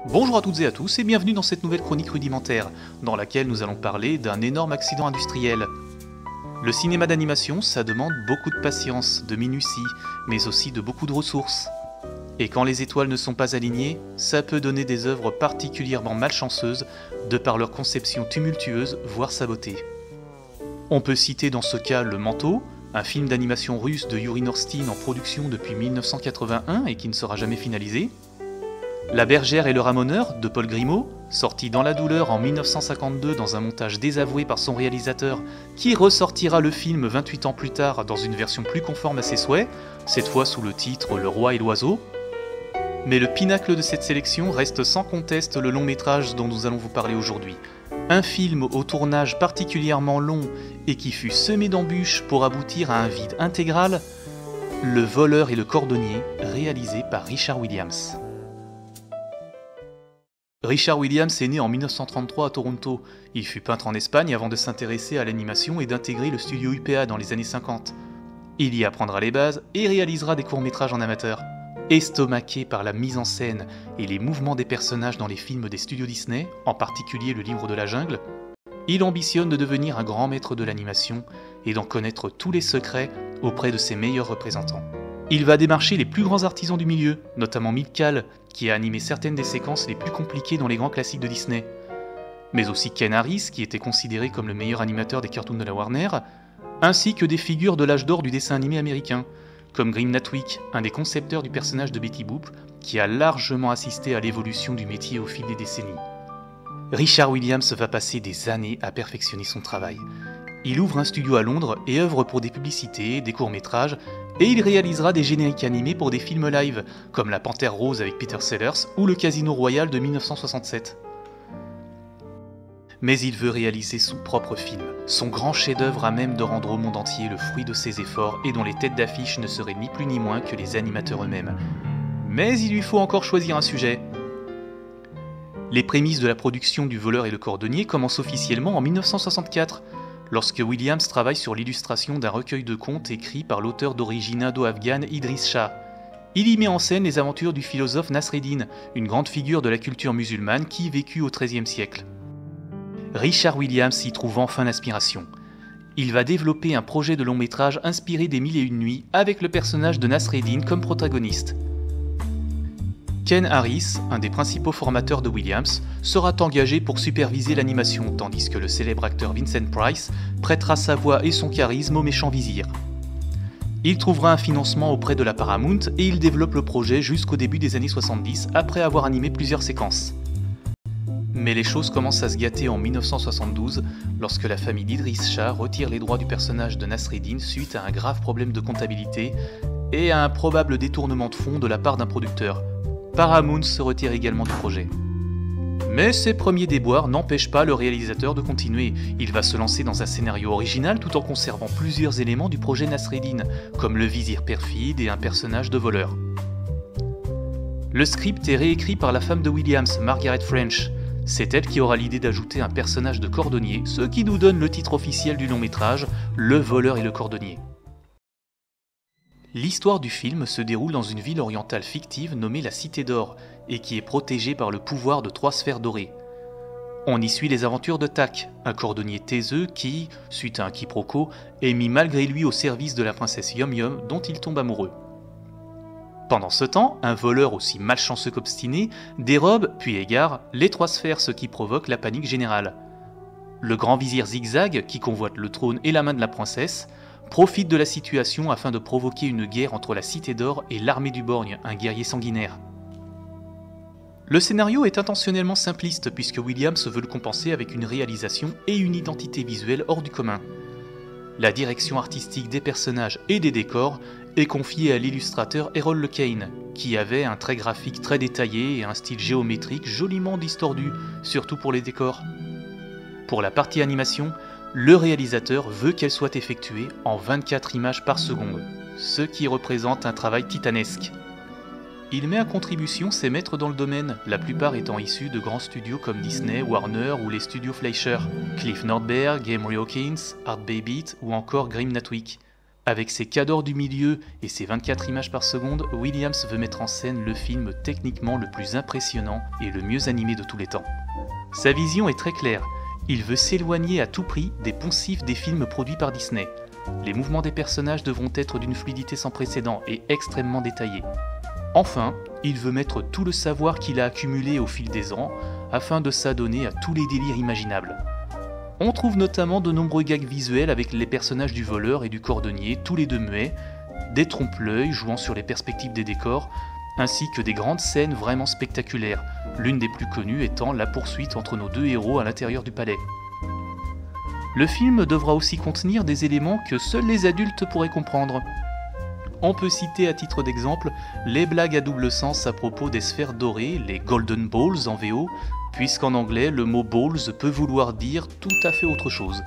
Bonjour à toutes et à tous et bienvenue dans cette nouvelle chronique rudimentaire, dans laquelle nous allons parler d'un énorme accident industriel. Le cinéma d'animation, ça demande beaucoup de patience, de minutie, mais aussi de beaucoup de ressources. Et quand les étoiles ne sont pas alignées, ça peut donner des œuvres particulièrement malchanceuses, de par leur conception tumultueuse, voire sabotée. On peut citer dans ce cas Le Manteau, un film d'animation russe de Yuri Norstin en production depuis 1981 et qui ne sera jamais finalisé. La Bergère et le Ramoneur de Paul Grimaud, sorti dans la douleur en 1952 dans un montage désavoué par son réalisateur, qui ressortira le film 28 ans plus tard dans une version plus conforme à ses souhaits, cette fois sous le titre Le Roi et l'Oiseau. Mais le pinacle de cette sélection reste sans conteste le long métrage dont nous allons vous parler aujourd'hui. Un film au tournage particulièrement long et qui fut semé d'embûches pour aboutir à un vide intégral, Le Voleur et le Cordonnier, réalisé par Richard Williams. Richard Williams est né en 1933 à Toronto. Il fut peintre en Espagne avant de s'intéresser à l'animation et d'intégrer le studio UPA dans les années 50. Il y apprendra les bases et réalisera des courts-métrages en amateur. Estomaqué par la mise en scène et les mouvements des personnages dans les films des studios Disney, en particulier Le Livre de la Jungle, il ambitionne de devenir un grand maître de l'animation et d'en connaître tous les secrets auprès de ses meilleurs représentants. Il va démarcher les plus grands artisans du milieu, notamment Mick Kahl, qui a animé certaines des séquences les plus compliquées dans les grands classiques de Disney, mais aussi Ken Harris, qui était considéré comme le meilleur animateur des cartoons de la Warner, ainsi que des figures de l'âge d'or du dessin animé américain, comme Grim Natwick, un des concepteurs du personnage de Betty Boop, qui a largement assisté à l'évolution du métier au fil des décennies. Richard Williams va passer des années à perfectionner son travail. Il ouvre un studio à Londres et œuvre pour des publicités, des courts-métrages, et il réalisera des génériques animés pour des films live, comme La Panthère Rose avec Peter Sellers ou Le Casino Royal de 1967. Mais il veut réaliser son propre film, son grand chef-d'œuvre à même de rendre au monde entier le fruit de ses efforts et dont les têtes d'affiche ne seraient ni plus ni moins que les animateurs eux-mêmes. Mais il lui faut encore choisir un sujet. Les prémices de la production du Voleur et le Cordonnier commencent officiellement en 1964, lorsque Williams travaille sur l'illustration d'un recueil de contes écrit par l'auteur d'origine indo-afghane Idriss Shah. Il y met en scène les aventures du philosophe Nasreddin, une grande figure de la culture musulmane qui vécut au XIIIe siècle. Richard Williams y trouve enfin l'inspiration. Il va développer un projet de long métrage inspiré des Mille et une nuits avec le personnage de Nasreddin comme protagoniste. Ken Harris, un des principaux formateurs de Williams, sera engagé pour superviser l'animation, tandis que le célèbre acteur Vincent Price prêtera sa voix et son charisme au méchant vizir. Il trouvera un financement auprès de la Paramount et il développe le projet jusqu'au début des années 70 après avoir animé plusieurs séquences. Mais les choses commencent à se gâter en 1972 lorsque la famille d'Idriss Shah retire les droits du personnage de Nasreddin suite à un grave problème de comptabilité et à un probable détournement de fonds de la part d'un producteur. Paramount se retire également du projet. Mais ces premiers déboires n'empêchent pas le réalisateur de continuer. Il va se lancer dans un scénario original tout en conservant plusieurs éléments du projet Nasreddin, comme le vizir perfide et un personnage de voleur. Le script est réécrit par la femme de Williams, Margaret French. C'est elle qui aura l'idée d'ajouter un personnage de cordonnier, ce qui nous donne le titre officiel du long métrage, Le Voleur et le Cordonnier. L'histoire du film se déroule dans une ville orientale fictive nommée la Cité d'Or et qui est protégée par le pouvoir de 3 sphères dorées. On y suit les aventures de Tak, un cordonnier taiseux qui, suite à un quiproquo, est mis malgré lui au service de la princesse Yum Yum dont il tombe amoureux. Pendant ce temps, un voleur aussi malchanceux qu'obstiné dérobe puis égare les 3 sphères, ce qui provoque la panique générale. Le grand vizir Zigzag, qui convoite le trône et la main de la princesse, profite de la situation afin de provoquer une guerre entre la Cité d'Or et l'armée du Borgne, un guerrier sanguinaire. Le scénario est intentionnellement simpliste puisque Williams veut le compenser avec une réalisation et une identité visuelle hors du commun. La direction artistique des personnages et des décors est confiée à l'illustrateur Errol LeCain, qui avait un trait graphique très détaillé et un style géométrique joliment distordu, surtout pour les décors. Pour la partie animation, le réalisateur veut qu'elle soit effectuée en 24 images par seconde, ce qui représente un travail titanesque. Il met à contribution ses maîtres dans le domaine, la plupart étant issus de grands studios comme Disney, Warner ou les studios Fleischer, Cliff Nordberg, Gamery Hawkins, Art Baybeat ou encore Grim Natwick. Avec ses cadors du milieu et ses 24 images par seconde, Williams veut mettre en scène le film techniquement le plus impressionnant et le mieux animé de tous les temps. Sa vision est très claire, il veut s'éloigner à tout prix des poncifs des films produits par Disney. Les mouvements des personnages devront être d'une fluidité sans précédent et extrêmement détaillés. Enfin, il veut mettre tout le savoir qu'il a accumulé au fil des ans afin de s'adonner à tous les délires imaginables. On trouve notamment de nombreux gags visuels avec les personnages du voleur et du cordonnier, tous les deux muets, des trompe-l'œil jouant sur les perspectives des décors, ainsi que des grandes scènes vraiment spectaculaires, l'une des plus connues étant la poursuite entre nos deux héros à l'intérieur du palais. Le film devra aussi contenir des éléments que seuls les adultes pourraient comprendre. On peut citer à titre d'exemple les blagues à double sens à propos des sphères dorées, les Golden Balls en VO, puisqu'en anglais le mot balls peut vouloir dire tout à fait autre chose.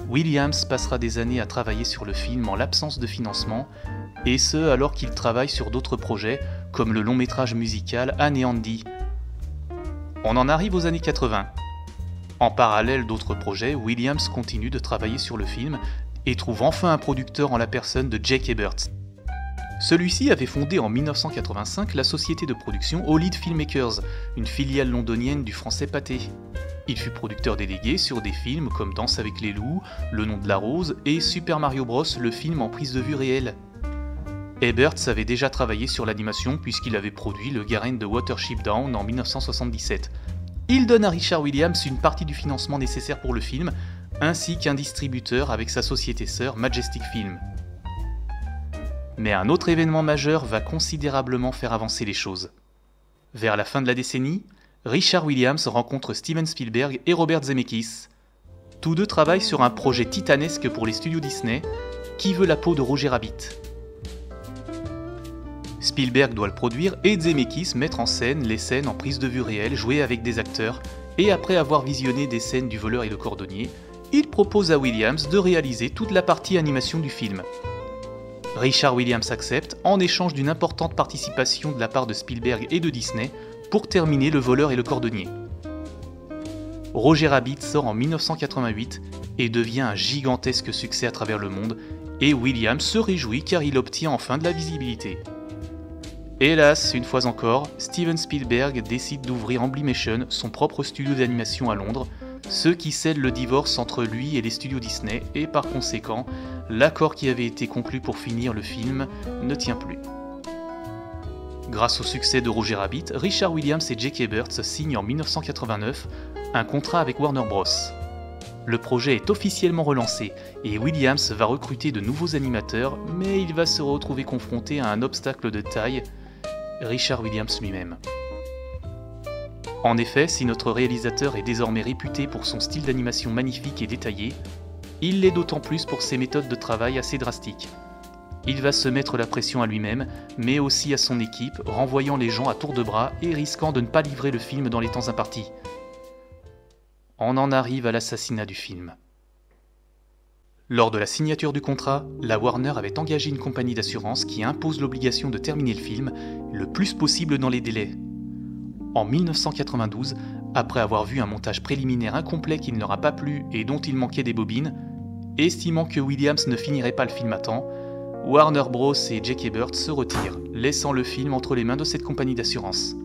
Williams passera des années à travailler sur le film en l'absence de financement, et ce alors qu'il travaille sur d'autres projets comme le long métrage musical Anne et Andy. On en arrive aux années 80. En parallèle d'autres projets, Williams continue de travailler sur le film et trouve enfin un producteur en la personne de Jake Eberts. Celui-ci avait fondé en 1985 la société de production Hollywood Filmmakers, une filiale londonienne du français Pathé. Il fut producteur délégué sur des films comme Danse avec les loups, Le nom de la rose et Super Mario Bros, le film en prise de vue réelle. Eberts avait déjà travaillé sur l'animation puisqu'il avait produit le Garen de Watership Down en 1977. Il donne à Richard Williams une partie du financement nécessaire pour le film, ainsi qu'un distributeur avec sa société sœur Majestic Film. Mais un autre événement majeur va considérablement faire avancer les choses. Vers la fin de la décennie, Richard Williams rencontre Steven Spielberg et Robert Zemeckis. Tous deux travaillent sur un projet titanesque pour les studios Disney, Qui veut la peau de Roger Rabbit. Spielberg doit le produire et Zemeckis mettre en scène les scènes en prise de vue réelle jouées avec des acteurs, et après avoir visionné des scènes du voleur et le cordonnier, il propose à Williams de réaliser toute la partie animation du film. Richard Williams accepte en échange d'une importante participation de la part de Spielberg et de Disney pour terminer Le voleur et le cordonnier. Roger Rabbit sort en 1988 et devient un gigantesque succès à travers le monde, et Williams se réjouit car il obtient enfin de la visibilité. Hélas, une fois encore, Steven Spielberg décide d'ouvrir Amblimation, son propre studio d'animation à Londres, ce qui scelle le divorce entre lui et les studios Disney, et par conséquent, l'accord qui avait été conclu pour finir le film ne tient plus. Grâce au succès de Roger Rabbit, Richard Williams et Jake Eberts signent en 1989 un contrat avec Warner Bros. Le projet est officiellement relancé et Williams va recruter de nouveaux animateurs, mais il va se retrouver confronté à un obstacle de taille, Richard Williams lui-même. En effet, si notre réalisateur est désormais réputé pour son style d'animation magnifique et détaillé, il l'est d'autant plus pour ses méthodes de travail assez drastiques. Il va se mettre la pression à lui-même, mais aussi à son équipe, renvoyant les gens à tour de bras et risquant de ne pas livrer le film dans les temps impartis. On en arrive à l'assassinat du film. Lors de la signature du contrat, la Warner avait engagé une compagnie d'assurance qui impose l'obligation de terminer le film le plus possible dans les délais. En 1992, après avoir vu un montage préliminaire incomplet qui ne leur a pas plu et dont il manquait des bobines, estimant que Williams ne finirait pas le film à temps, Warner Bros et Jake Eberts se retirent, laissant le film entre les mains de cette compagnie d'assurance.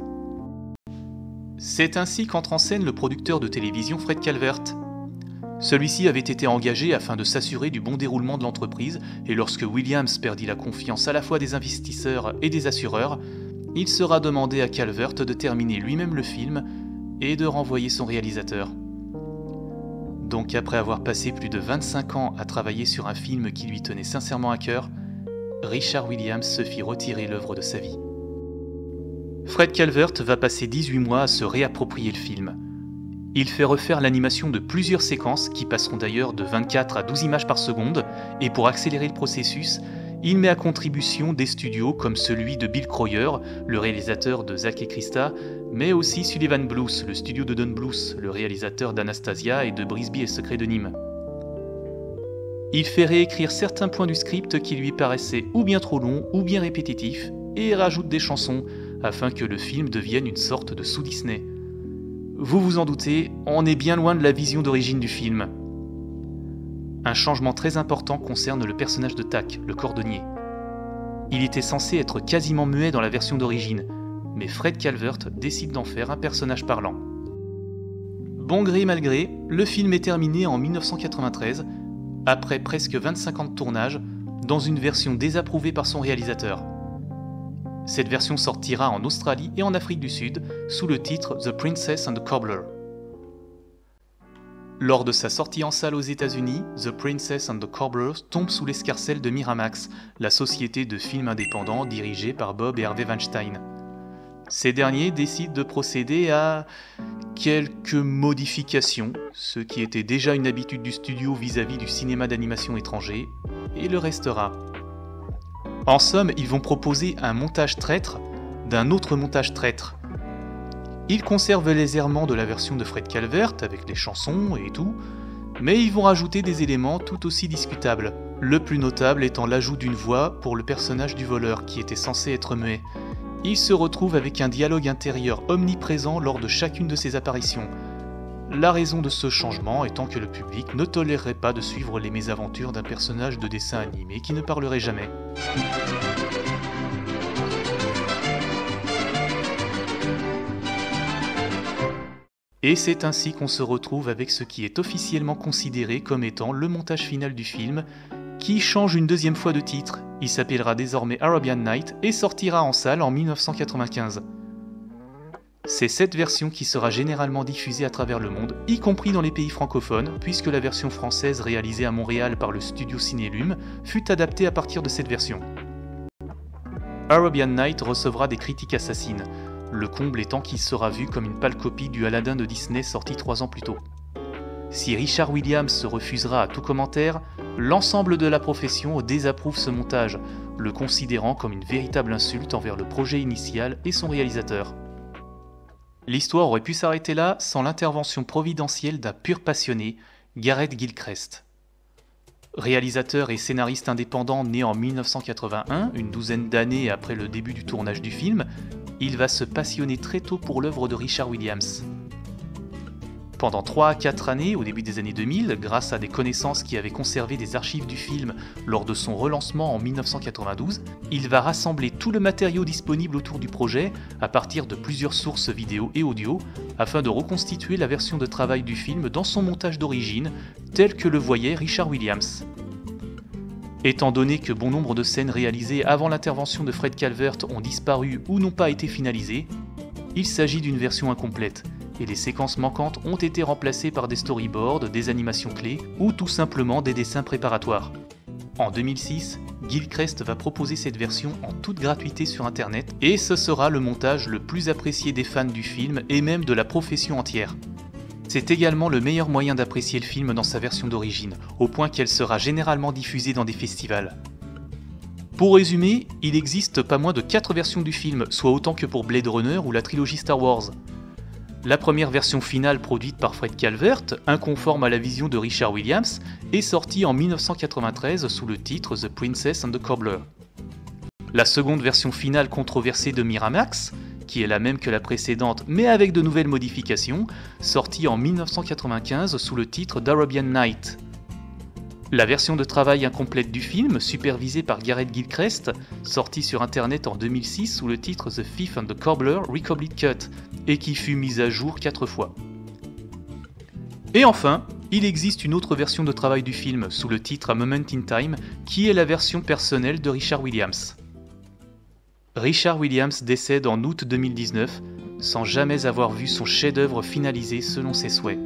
C'est ainsi qu'entre en scène le producteur de télévision Fred Calvert. Celui-ci avait été engagé afin de s'assurer du bon déroulement de l'entreprise, et lorsque Williams perdit la confiance à la fois des investisseurs et des assureurs, il sera demandé à Calvert de terminer lui-même le film et de renvoyer son réalisateur. Donc après avoir passé plus de 25 ans à travailler sur un film qui lui tenait sincèrement à cœur, Richard Williams se fit retirer l'œuvre de sa vie. Fred Calvert va passer 18 mois à se réapproprier le film. Il fait refaire l'animation de plusieurs séquences qui passeront d'ailleurs de 24 à 12 images par seconde, et pour accélérer le processus, il met à contribution des studios comme celui de Bill Croyer, le réalisateur de Zack et Krista, mais aussi Sullivan Blues, le studio de Don Bluth, le réalisateur d'Anastasia et de Brisby et le secret de Nîmes. Il fait réécrire certains points du script qui lui paraissaient ou bien trop longs ou bien répétitifs, et rajoute des chansons, afin que le film devienne une sorte de sous-Disney. Vous vous en doutez, on est bien loin de la vision d'origine du film. Un changement très important concerne le personnage de Tack, le cordonnier. Il était censé être quasiment muet dans la version d'origine, mais Fred Calvert décide d'en faire un personnage parlant. Bon gré mal gré, le film est terminé en 1993, après presque 25 ans de tournage, dans une version désapprouvée par son réalisateur. Cette version sortira en Australie et en Afrique du Sud sous le titre The Princess and the Cobbler. Lors de sa sortie en salle aux États-Unis, The Princess and the Cobbler tombe sous l'escarcelle de Miramax, la société de films indépendants dirigée par Bob et Harvey Weinstein. Ces derniers décident de procéder à quelques modifications, ce qui était déjà une habitude du studio vis-à-vis du cinéma d'animation étranger, et le restera. En somme, ils vont proposer un montage traître d'un autre montage traître. Ils conservent les errements de la version de Fred Calvert, avec les chansons et tout, mais ils vont rajouter des éléments tout aussi discutables. Le plus notable étant l'ajout d'une voix pour le personnage du voleur, qui était censé être muet. Il se retrouve avec un dialogue intérieur omniprésent lors de chacune de ses apparitions. La raison de ce changement étant que le public ne tolérerait pas de suivre les mésaventures d'un personnage de dessin animé qui ne parlerait jamais. Et c'est ainsi qu'on se retrouve avec ce qui est officiellement considéré comme étant le montage final du film, qui change une deuxième fois de titre. Il s'appellera désormais Arabian Night et sortira en salle en 1995. C'est cette version qui sera généralement diffusée à travers le monde, y compris dans les pays francophones, puisque la version française réalisée à Montréal par le studio Cinélume fut adaptée à partir de cette version. Arabian Night recevra des critiques assassines, le comble étant qu'il sera vu comme une pâle copie du Aladdin de Disney sorti 3 ans plus tôt. Si Richard Williams se refusera à tout commentaire, l'ensemble de la profession désapprouve ce montage, le considérant comme une véritable insulte envers le projet initial et son réalisateur. L'histoire aurait pu s'arrêter là sans l'intervention providentielle d'un pur passionné, Gareth Gilchrist. Réalisateur et scénariste indépendant né en 1981, une douzaine d'années après le début du tournage du film, il va se passionner très tôt pour l'œuvre de Richard Williams. Pendant 3 à 4 années, au début des années 2000, grâce à des connaissances qui avaient conservé des archives du film lors de son relancement en 1992, il va rassembler tout le matériau disponible autour du projet à partir de plusieurs sources vidéo et audio afin de reconstituer la version de travail du film dans son montage d'origine, tel que le voyait Richard Williams. Étant donné que bon nombre de scènes réalisées avant l'intervention de Fred Calvert ont disparu ou n'ont pas été finalisées, il s'agit d'une version incomplète, et les séquences manquantes ont été remplacées par des storyboards, des animations clés ou tout simplement des dessins préparatoires. En 2006, Gilchrist va proposer cette version en toute gratuité sur internet et ce sera le montage le plus apprécié des fans du film et même de la profession entière. C'est également le meilleur moyen d'apprécier le film dans sa version d'origine, au point qu'elle sera généralement diffusée dans des festivals. Pour résumer, il existe pas moins de 4 versions du film, soit autant que pour Blade Runner ou la trilogie Star Wars. La première version finale produite par Fred Calvert, inconforme à la vision de Richard Williams, est sortie en 1993 sous le titre The Princess and the Cobbler. La seconde version finale controversée de Miramax, qui est la même que la précédente mais avec de nouvelles modifications, sortie en 1995 sous le titre d'Arabian Night. La version de travail incomplète du film, supervisée par Gareth Gilchrist, sortie sur internet en 2006 sous le titre The Thief and the Cobbler Recobbled Cut, et qui fut mise à jour 4 fois. Et enfin, il existe une autre version de travail du film sous le titre A Moment in Time, qui est la version personnelle de Richard Williams. Richard Williams décède en août 2019, sans jamais avoir vu son chef-d'œuvre finalisé selon ses souhaits.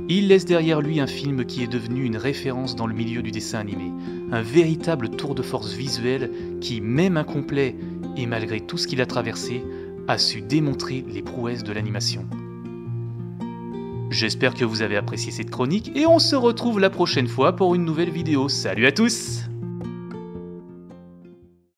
Il laisse derrière lui un film qui est devenu une référence dans le milieu du dessin animé, un véritable tour de force visuel qui, même incomplet et malgré tout ce qu'il a traversé, a su démontrer les prouesses de l'animation. J'espère que vous avez apprécié cette chronique et on se retrouve la prochaine fois pour une nouvelle vidéo. Salut à tous!